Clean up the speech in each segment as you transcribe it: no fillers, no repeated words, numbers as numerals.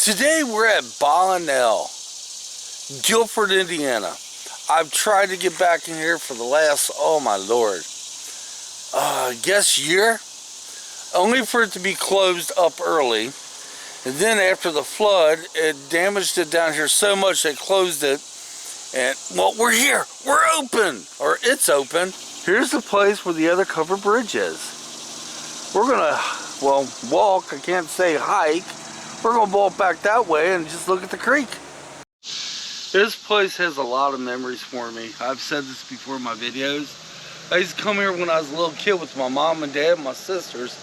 Today we're at Bonnell, Guilford, Indiana. I've tried to get back in here for the last, oh my lord, I guess year? Only for it to be closed up early. And then after the flood, it damaged it down here so much they closed it. And, well, we're here. We're open. Or it's open. Here's the place where the other covered bridge is. We're gonna, well, walk. I can't say hike. We're gonna walk back that way and just look at the creek. This place has a lot of memories for me. I've said this before in my videos. I used to come here when I was a little kid with my mom and dad and my sisters.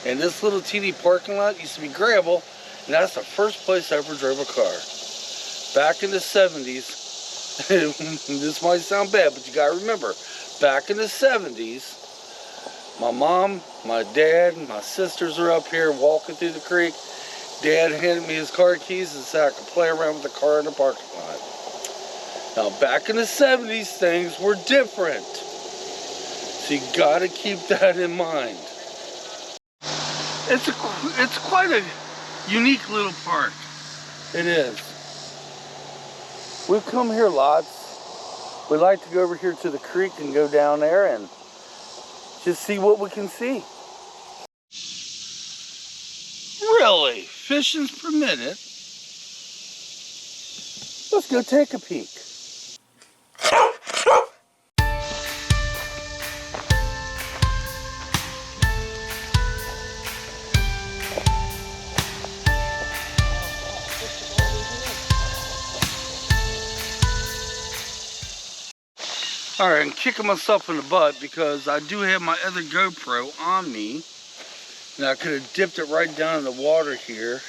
And this little teeny parking lot used to be gravel. And that's the first place I ever drove a car. Back in the 70s. This might sound bad, but you gotta remember. Back in the 70s, my mom, my dad, and my sisters are up here walking through the creek. Dad handed me his car keys and said I could play around with the car in the parking lot. Now, back in the 70s, things were different. So you gotta keep that in mind. It's quite a unique little park. It is. We've come here lots. We like to go over here to the creek and go down there and just see what we can see. Really? Fishing's permitted. Let's go take a peek. Alright, I'm kicking myself in the butt because I do have my other GoPro on me. And I could have dipped it right down in the water here.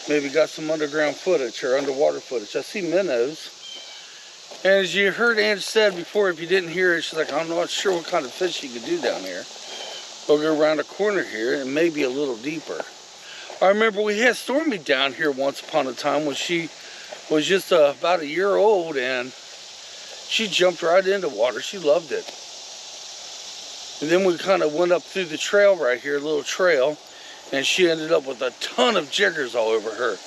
Maybe got some underground footage or underwater footage. I see minnows. And as you heard Ange said before, if you didn't hear it, she's like, I'm not sure what kind of fish you could do down here. We'll go around the corner here and maybe a little deeper. I remember we had Stormy down here once upon a time when she was just about a year old, and she jumped right into water. She loved it. And then we kind of went up through the trail right here, a little trail, and she ended up with a ton of jiggers all over her.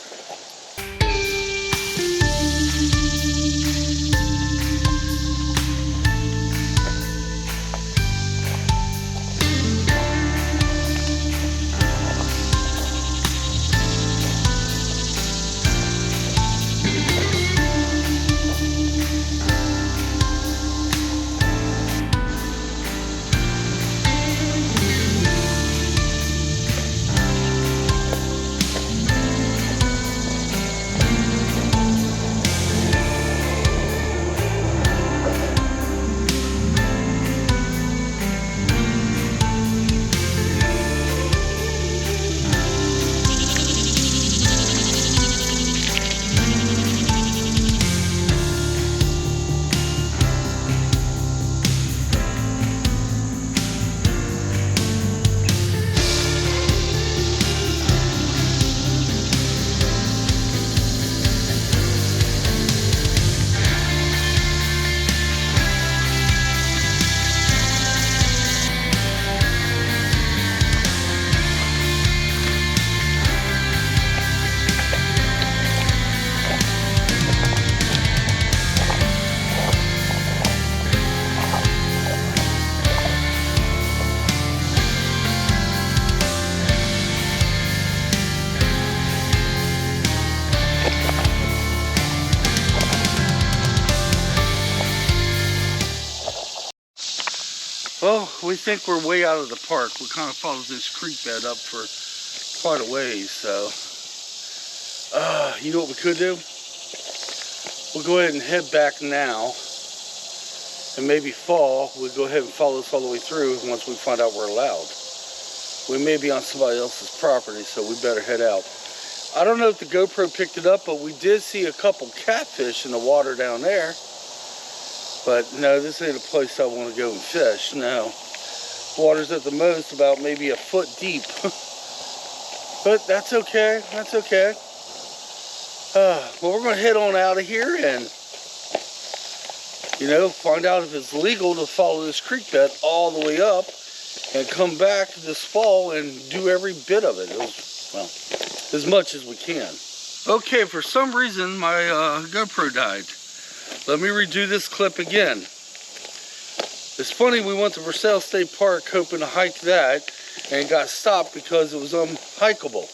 Well, we think we're way out of the park. We kind of followed this creek bed up for quite a ways, so you know what we could do? We'll go ahead and head back now, and maybe fall. We'll go ahead and follow this all the way through once we find out we're allowed. We may be on somebody else's property, so we better head out. I don't know if the GoPro picked it up, but we did see a couple catfish in the water down there. But no, this ain't a place I want to go and fish, no. Water's at the most about maybe a foot deep. But that's okay, that's okay. Well, we're going to head on out of here and, you know, find out if it's legal to follow this creek bed all the way up and come back this fall and do every bit of it. It was, well, as much as we can. Okay, for some reason my GoPro died. Let me redo this clip again. It's funny, we went to Versailles State Park hoping to hike that and got stopped because it was unhikeable.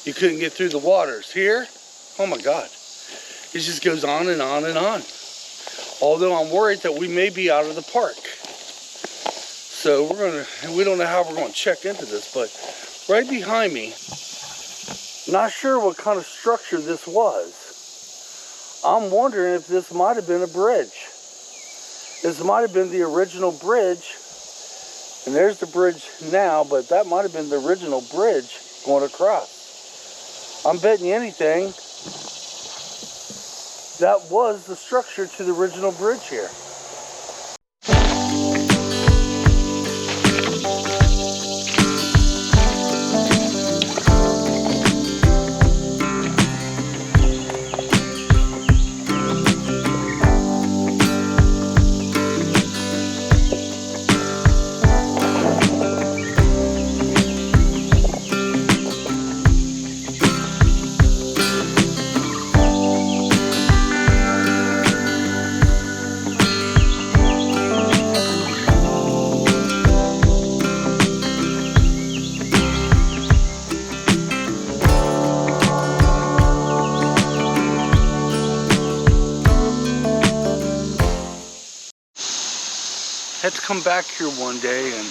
You couldn't get through the waters. Here, oh my God, it just goes on and on and on. Although I'm worried that we may be out of the park. So we don't know how we're gonna check into this, but right behind me, not sure what kind of structure this was. I'm wondering if this might have been a bridge. This might have been the original bridge, and there's the bridge now, but that might have been the original bridge going across. I'm betting you anything, that was the structure to the original bridge here. Had to come back here one day and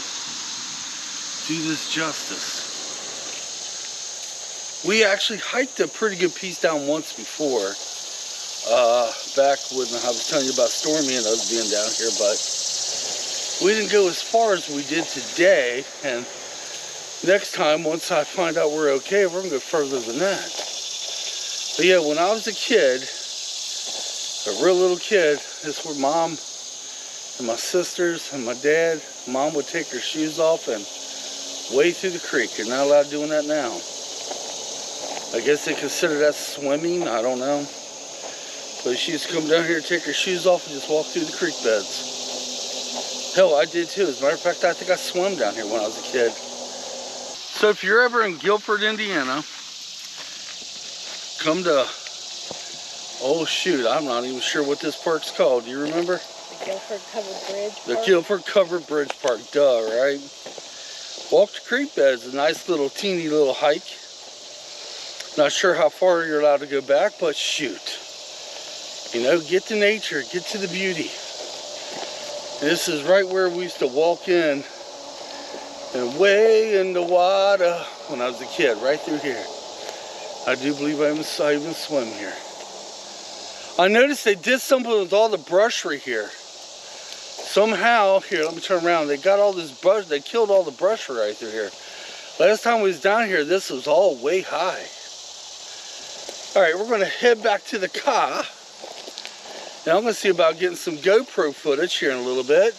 do this justice. We actually hiked a pretty good piece down once before, back when I was telling you about Stormy and us being down here, but we didn't go as far as we did today, and next time, once I find out we're okay, we're gonna go further than that. But yeah, when I was a kid, a real little kid, this is where Mom and my sisters and my dad, Mom would take her shoes off and wade through the creek. You're not allowed doing that now. I guess they consider that swimming, I don't know. But she used to come down here, take her shoes off, and just walk through the creek beds. Hell, I did too. As a matter of fact, I think I swam down here when I was a kid. So if you're ever in Guilford, Indiana, come to, oh shoot, I'm not even sure what this park's called. Do you remember? Guilford Covered Bridge Park. The Guilford Covered Bridge Park, duh, right? Walk the creek beds, a nice little teeny little hike. Not sure how far you're allowed to go back, but shoot. You know, get to nature, get to the beauty. And this is right where we used to walk in and way in the water when I was a kid, right through here. I do believe I even swim here. I noticed they did something with all the brushry here. Somehow, here, let me turn around. They got all this brush, they killed all the brushwood right through here. Last time we was down here, this was all way high. All right, we're gonna head back to the car. Now I'm gonna see about getting some GoPro footage here in a little bit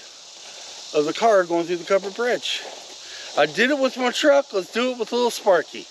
of the car going through the covered bridge. I did it with my truck, let's do it with a little Sparky.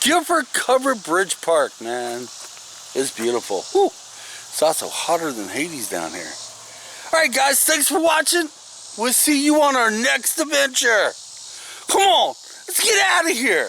Gifford Covered Bridge Park, man. It's beautiful. Whew. It's also hotter than Hades down here. Alright guys, thanks for watching. We'll see you on our next adventure. Come on, let's get out of here.